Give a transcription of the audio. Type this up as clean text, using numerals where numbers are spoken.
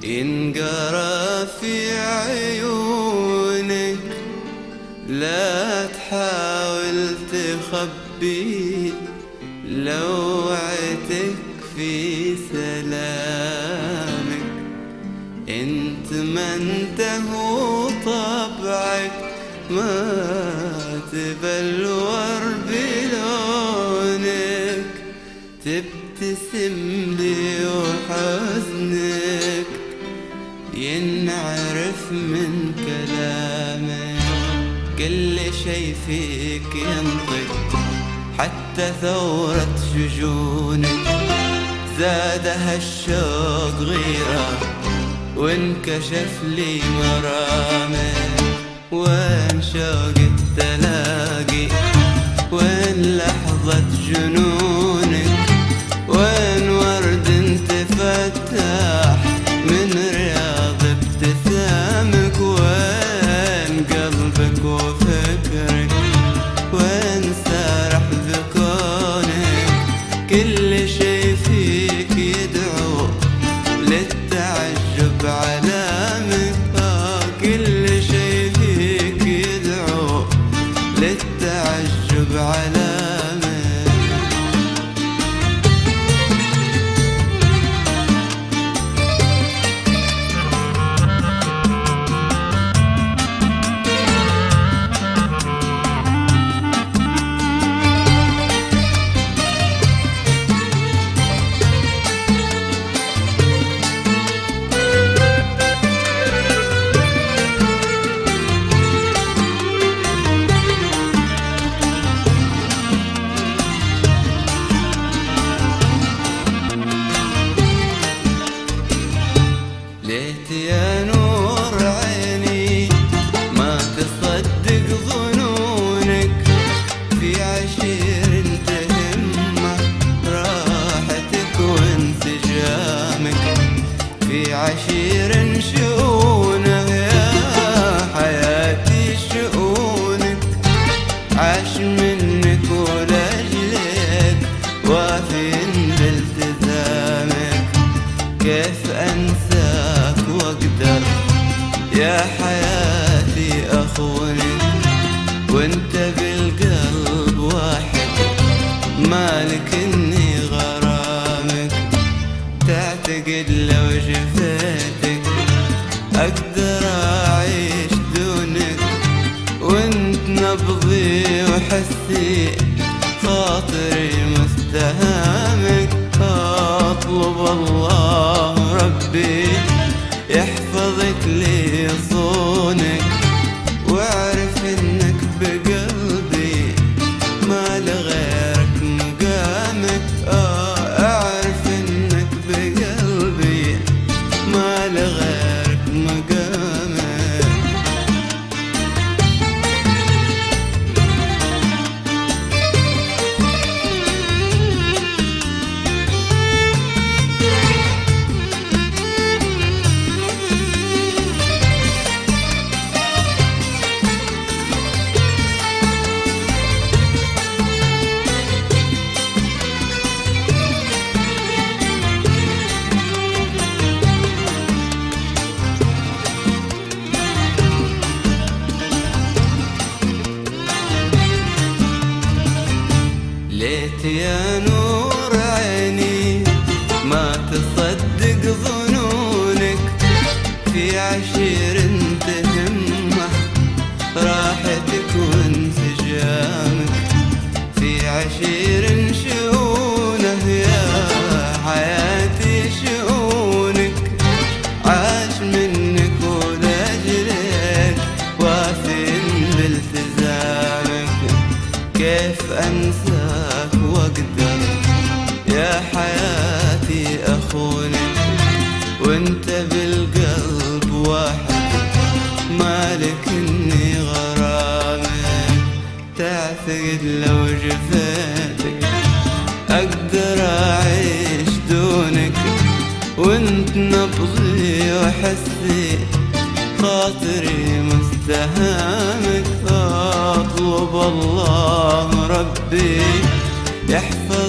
ينقرا في عيونك، لا تحاول تخبي لوعتك في سلامك. انت ما انت هو طبعك، ما تبلور بلونك، تبتسم لي وحزنك ينعرف من كلامك. كل شي فيك ينطق، حتى ثورة شجونك زادها الشوق غيرة وانكشف لي مرامك. وين شوق التلاقي، وين لحظة جنونك، وين ورد انتفتح من رياض ابتسامك، وين قلبك وفكرك، وين سارح بكونك. كل شي فيك يدعو للتعجب علامك، كل شي فيك يدعو للتعجب علامك. ليت يا نور عيني ما تصدق ظنونك، في عشير تهمه راحتك وانسجامك، في عشير شؤونه يا حياتي شؤونك. عاش منك ولأجلك وافٍ بالتزامك، كيف أنساك وأقدر يا حياتي أخونك. وانت بالقلب واحد مالك إني غرامك، تعتقد لو جفيتك أقدر أعيش دونك. وانت نبضي وحسي خاطري مستهامك، أطلب الله ربي يحفظك لي صونك، واعرف انك بقلبي ما لغيرك مقامك. اعرف انك بقلبي ما لغيرك مقامك. ليت يا نور عيني ما تصدق ظنونك، في عشير تهمه راحتك وانسجامك، في عشير شؤونه يا حياتي شؤونك. عاش منك ولأجلك وافٍ بالتزامك، كيف أنساك وأقدر يا حياتي أخونك. وانت بالقلب واحد مالك إني غرامك، تعتقد لو جفيتك أقدر أعيش دونك. وانت نبضي وحسي خاطري مستهامك، أطلب الله ربي يحفظ